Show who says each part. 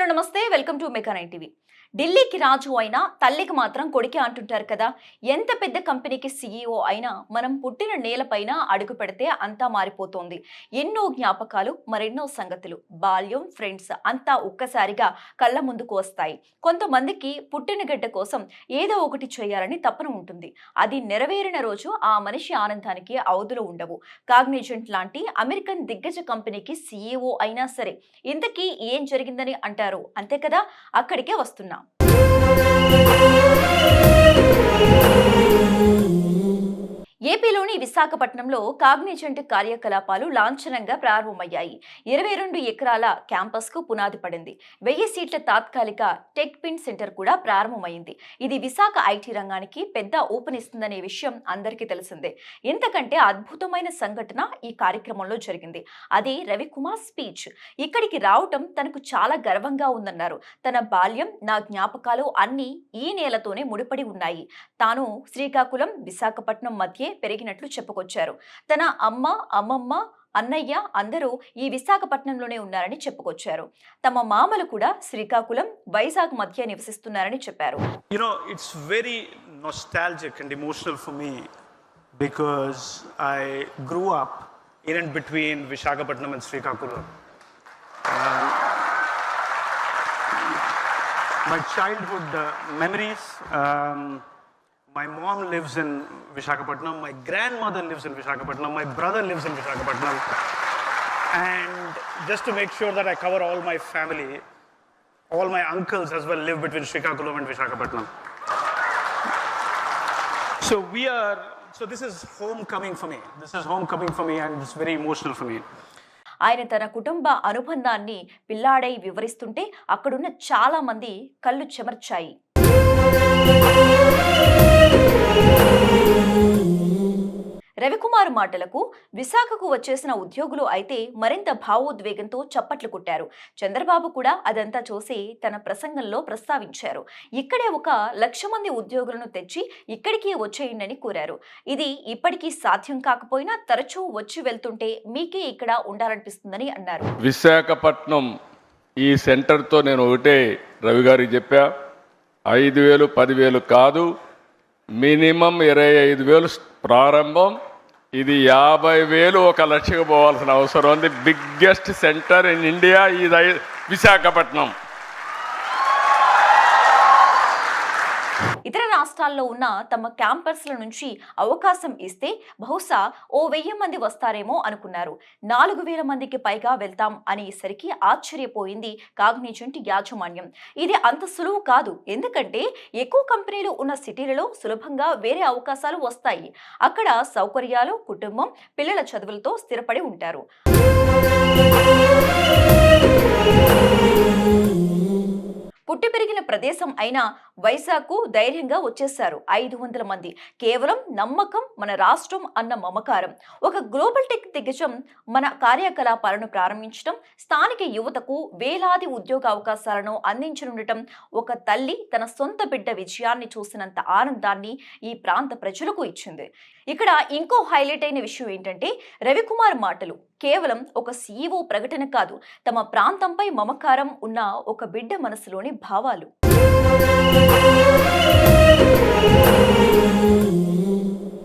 Speaker 1: నమస్తే, welcome to mega 9 TV. ఢిల్లీకి రాజు అయినా తల్లికి మాత్రం కొడుకే అంటుంటారు కదా. ఎంత పెద్ద కంపెనీకి సీఈఓ అయినా మనం పుట్టిన నేలపైన అడుగు పెడితే అంతా మారిపోతోంది. ఎన్నో జ్ఞాపకాలు, మరెన్నో సంగతులు, బాల్యం, ఫ్రెండ్స్ అంతా ఒక్కసారిగా కళ్ళ ముందుకు వస్తాయి. కొంతమందికి పుట్టిన గడ్డ కోసం ఏదో ఒకటి చేయాలని తపన ఉంటుంది. అది నెరవేరిన రోజు ఆ మనిషి ఆనందానికి అవధులు ఉండవు. కాగ్నిజెంట్ లాంటి అమెరికన్ దిగ్గజ కంపెనీకి సీఈఓ అయినా సరే ఇంతకీ ఏం జరిగిందని అంటారు, అంతే కదా. అక్కడికే వస్తున్నా. ఏపీలోని విశాఖపట్నంలో కాగ్నిజెంట్ కార్యకలాపాలు లాంఛనంగా ప్రారంభమయ్యాయి. 22 ఎకరాల క్యాంపస్కు పునాది పడింది. 1000 సీట్ల తాత్కాలిక టెక్ పిన్ సెంటర్ కూడా ప్రారంభమైంది. ఇది విశాఖ ఐటీ రంగానికి పెద్ద ఊపనిస్తుందనే విషయం అందరికీ తెలిసిందే. ఇంతకంటే అద్భుతమైన సంఘటన ఈ కార్యక్రమంలో జరిగింది. అది రవికుమార్ స్పీచ్. ఇక్కడికి రావటం తనకు చాలా గర్వంగా ఉందన్నారు. తన బాల్యం, నా జ్ఞాపకాలు అన్నీ ఈ నేలతోనే ముడిపడి ఉన్నాయి. తాను శ్రీకాకుళం, విశాఖపట్నం మధ్య పెరిగినట్లు చెప్పుకొచ్చారు. తన అమ్మ, అమ్మమ్మ, అన్నయ్య అందరూ ఈ విశాఖపట్నంలోనే ఉన్నారని చెప్పుకొచ్చారు. తమ మామలు కూడా శ్రీకాకుళం, వైజాగ్ మధ్య నివసిస్తున్నారని చెప్పారు.
Speaker 2: You know, it's very nostalgic and emotional for me because I grew up in and between Visakhapatnam and Srikakulam. My childhood memories. My mom lives in Visakhapatnam, my grandmother lives in Visakhapatnam, my brother lives in Visakhapatnam. And just to make sure that I cover all my family, all my uncles as well live between Srikakulam and Visakhapatnam. So this is homecoming for me. This is homecoming for me and it's very emotional for me.
Speaker 1: ఆయన తన కుటుంబ అనుబంధాన్ని పిల్లాడై వివరిస్తుంటే అక్కడున్న చాలా మంది కళ్ళు చెమర్చాయి. రవికుమార్ మాటలకు విశాఖకు వచ్చేసిన ఉద్యోగులు అయితే మరింత భావోద్వేగంతో చప్పట్లు కొట్టారు. చంద్రబాబు కూడా అదంతా చూసి తన ప్రసంగంలో ప్రస్తావించారు. ఇక్కడే 1,00,000 మంది ఉద్యోగులను తెచ్చి ఇక్కడికి వచ్చేయండి కోరారు. ఇది ఇప్పటికీ సాధ్యం కాకపోయినా తరచూ వచ్చి వెళ్తుంటే మీకే ఇక్కడ ఉండాలనిపిస్తుందని అన్నారు.
Speaker 3: విశాఖపట్నం ఈ సెంటర్తో నేను ఒకటే రవి గారికి చెప్పా, 5,000 10,000 కాదు, మినిమం 25,000 ప్రారంభం. ఇది 50,000 1,00,000 పోవాల్సిన అవసరం ఉంది. బిగ్గెస్ట్ సెంటర్ ఇన్ ఇండియా ఇది విశాఖపట్నం.
Speaker 1: ఇతర రాష్ట్రాల్లో ఉన్న తమ క్యాంపస్ల నుంచి అవకాశం ఇస్తే బహుశా 1,000 మంది వస్తారేమో అనుకున్నారు. 4,000 మందికి పైగా వెళ్తాం అనేసరికి ఆశ్చర్యపోయింది కాగ్నిజెంట్ యాజమాన్యం. ఇది అంత సులువు కాదు. ఎందుకంటే ఎక్కువ కంపెనీలు ఉన్న సిటీలలో సులభంగా వేరే అవకాశాలు వస్తాయి. అక్కడ సౌకర్యాలు, కుటుంబం, పిల్లల చదువులతో స్థిరపడి ఉంటారు. పుట్టి పెరిగిన ప్రదేశం అయిన వైజాగ్కు ధైర్యంగా వచ్చేశారు 500 మంది. కేవలం నమ్మకం, మన రాష్ట్రం అన్న మమకారం. ఒక గ్లోబల్ టెక్ దిగ్గజం మన కార్యకలాపాలను ప్రారంభించడం, స్థానిక యువతకు వేలాది ఉద్యోగ అవకాశాలను అందించనుండటం, ఒక తల్లి తన సొంత బిడ్డ విజయాన్ని చూసినంత ఆనందాన్ని ఈ ప్రాంత ప్రజలకు ఇచ్చింది. ఇక్కడ ఇంకో హైలైట్ అయిన విషయం ఏంటంటే రవికుమార్ మాటలు కేవలం ఒక సీఈఓ ప్రకటన కాదు, తమ ప్రాంతంపై మమకారం ఉన్న ఒక బిడ్డ మనసులోని భావాలు.